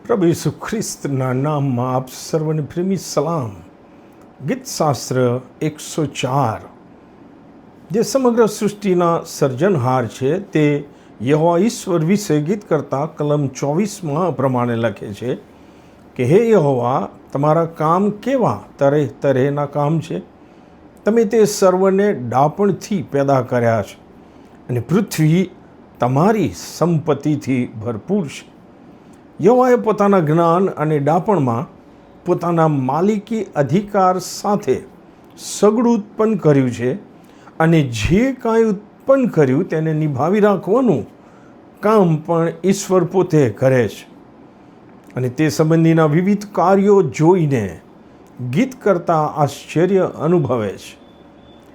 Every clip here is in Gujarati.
પ્રભુ ઈસુ ખ્રિસ્તના નામમાં આપ સર્વને પ્રેમી સલામ. ગીતશાસ્ત્ર 104 જે સમગ્ર સૃષ્ટિના સર્જનહાર છે તે યહોવા ઈશ્વર વિશે ગીત કરતા કલમ 24 પ્રમાણે લખે છે કે હે યહોવા, તમારા કામ કેવા તરેહ તરેહના કામ છે. તમે તે સર્વને ડાપણથી પેદા કર્યા છે અને પૃથ્વી તમારી સંપત્તિથી ભરપૂર છે. યહોવાએ પોતાના જ્ઞાન અને ડાપણમાં પોતાના માલિકી અધિકાર સાથે સગડું ઉત્પન્ન કર્યું છે અને જે કાંઈ ઉત્પન્ન કર્યું તેને નિભાવી રાખવાનું કામ પણ ઈશ્વર પોતે કરે છે. અને તે સંબંધીના વિવિધ કાર્યો જોઈને ગીત કરતા આશ્ચર્ય અનુભવે છે.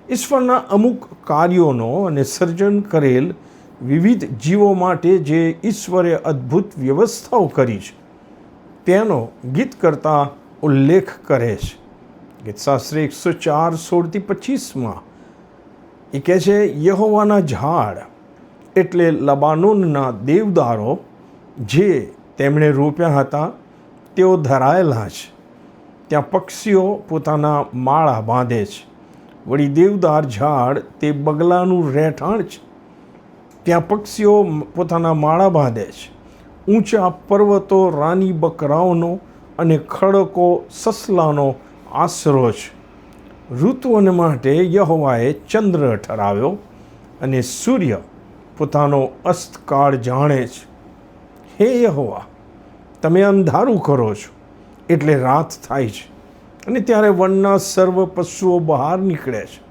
ઈશ્વરના અમુક કાર્યોનો અને સર્જન કરેલ વિવિધ જીવો માટે જે ઈશ્વરે અદ્ભુત વ્યવસ્થાઓ કરી છે તેનો ગીત કરતા ઉલ્લેખ કરે છે. ગીતશાસ્ત્ર 104:16-25 એ કહે છે, યહોવાના ઝાડ એટલે લબાનોનના દેવદારો જે તેમણે રોપ્યા હતા તેઓ ધરાયેલા છે. ત્યાં પક્ષીઓ પોતાના માળા બાંધે છે. વળી દેવદાર ઝાડ તે બગલાનું રહેઠાણ છે. ત્યાં પક્ષીઓ પોતાના માળા બાંધે છે. ઊંચા પર્વતો રાની બકરાઓનો અને ખડકો સસલાનો આશરો છે. ઋતુઓને માટે યહોવાએ ચંદ્ર ઠરાવ્યો અને સૂર્ય પોતાનો અસ્તકાળ જાણે છે. હે યહોવા, તમે અંધારું કરો છો એટલે રાત થાય છે અને ત્યારે વનના સર્વ પશુઓ બહાર નીકળે છે.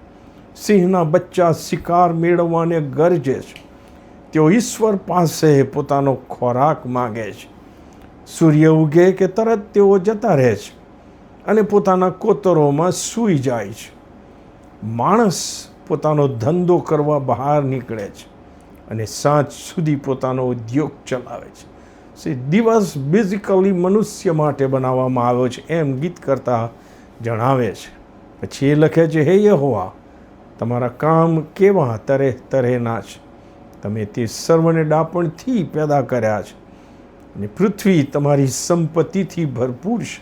સિંહના બચ્ચા શિકાર મેળવવાને ગરજે છે. તેઓ ઈશ્વર પાસે પોતાનો ખોરાક માગે છે. સૂર્ય ઉગે કે તરત તેઓ જતા રહે છે અને પોતાના કોતરોમાં સૂઈ જાય છે. માણસ પોતાનો ધંધો કરવા બહાર નીકળે છે અને સાંજ સુધી પોતાનો ઉદ્યોગ ચલાવે છે. દિવસ બેઝિકલી મનુષ્ય માટે બનાવવામાં આવ્યો છે એમ ગીત કરતા જણાવે છે. પછી એ લખે છે, હે યહોવા, તમારા કામ કેવા તરેહ તરેહના છે. તમે તે સર્વને ડાપણથી પેદા કર્યા છે અને પૃથ્વી તમારી સંપત્તિથી ભરપૂર છે.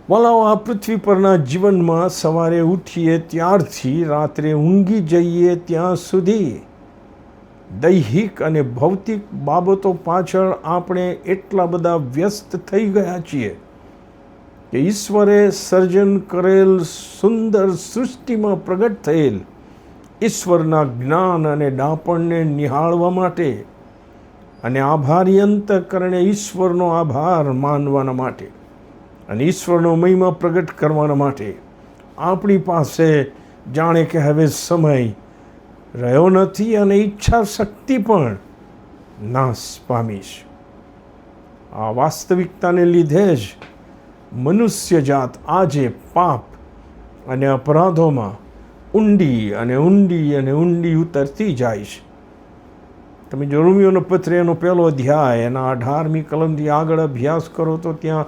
વલાઓ, આ પૃથ્વી પરના જીવનમાં સવારે ઉઠીએ ત્યારથી રાત્રે ઊંઘી જઈએ ત્યાં સુધી દૈહિક અને ભૌતિક બાબતો પાછળ આપણે એટલા બધા વ્યસ્ત થઈ ગયા છીએ કે ઈશ્વરે સર્જન કરેલ સુંદર સૃષ્ટિમાં પ્રગટ થયેલ ઈશ્વરના જ્ઞાન અને ડાપણને નિહાળવા માટે અને આભારી અંતઃકરણે ઈશ્વરનો આભાર માનવાના માટે અને ઈશ્વરનો મહિમા પ્રગટ કરવાના માટે આપણી પાસે જાણે કે હવે સમય રહ્યો નથી અને ઈચ્છા શક્તિ પણ નાશ પામી છે. આ વાસ્તવિકતાને લીધે જ મનુષ્ય જાત આજે પાપ અને અપરાધોમાં ઊંડી ઉતરતી જાય છે. તમે જો રોમિયોનો પત્ર એનો 1 અધ્યાય એના 18મી કલમથી આગળ અભ્યાસ કરો તો ત્યાં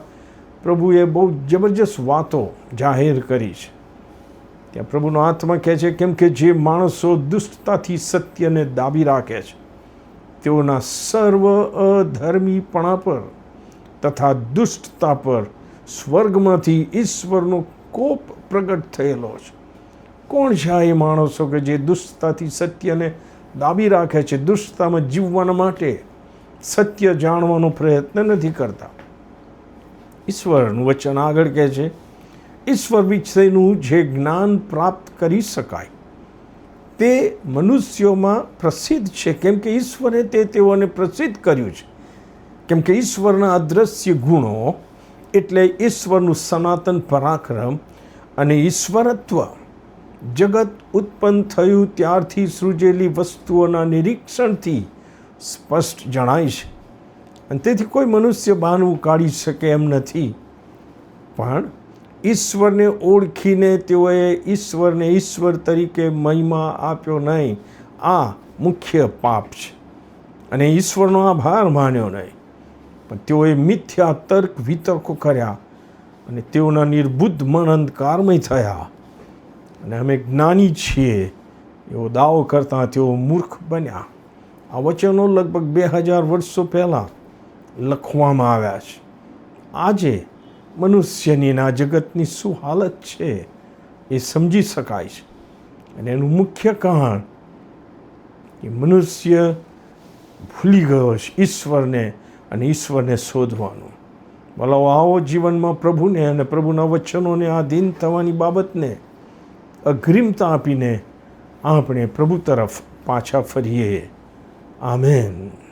પ્રભુએ બહુ જબરજસ્ત વાતો જાહેર કરી છે. ત્યાં પ્રભુનો આત્મા કહે છે, કેમ કે જે માણસો દુષ્ટતાથી સત્યને દાબી રાખે છે તેઓના સર્વ અધર્મીપણા પર તથા દુષ્ટતા પર સ્વર્ગમાંથી ઈશ્વરનો કોપ પ્રગટ થયેલો છે. કોણ છે આ એ માણસો કે જે દુષ્ટતાથી સત્યને દાબી રાખે છે, દુષ્ટતામાં જીવવાના માટે સત્ય જાણવાનો પ્રયત્ન નથી કરતા? ઈશ્વરનું વચન આગળ કહે છે, ઈશ્વર વિશેનું જે જ્ઞાન પ્રાપ્ત કરી શકાય તે મનુષ્યોમાં પ્રસિદ્ધ છે, કેમ કે ઈશ્વરે તે તેઓને પ્રસિદ્ધ કર્યું છે. કેમ કે ઈશ્વરના અદૃશ્ય ગુણો એટલે ઈશ્વરનું સનાતન પરાક્રમ અને ઈશ્વરત્વ જગત ઉત્પન્ન થયું ત્યારથી સૃજેલી વસ્તુઓના નિરીક્ષણથી સ્પષ્ટ જણાય છે. અને તેથી કોઈ મનુષ્ય બહાનું કાઢી શકે એમ નથી. પણ ઈશ્વરને ઓળખીને તેઓએ ઈશ્વરને ઈશ્વર તરીકે મહિમા આપ્યો નહીં, આ મુખ્ય પાપ છે. અને ઈશ્વરનો આભાર માન્યો નહીં, પણ તેઓએ મિથ્યા તર્ક વિતર્કો કર્યા અને તેઓના નિર્બુદ્ધ મન અંધકારમય થયા. અને અમે જ્ઞાની છીએ એવો દાવો કરતાં તેઓ મૂર્ખ બન્યા. આ વચનો લગભગ 2000 વર્ષો પહેલાં લખવામાં આવ્યા છે. આજે મનુષ્યની આ જગતની શું હાલત છે એ સમજી શકાય છે. અને એનું મુખ્ય કારણ કે મનુષ્ય ભૂલી ગયો છે ઈશ્વરને અને ઈશ્વરને શોધવાનું. ભલો આવો જીવનમાં પ્રભુને અને પ્રભુના વચનોને આધીન થવાની બાબતને અગ્રિમતા આપીને આપણે પ્રભુ તરફ પાછા ફરીએ. આમેન.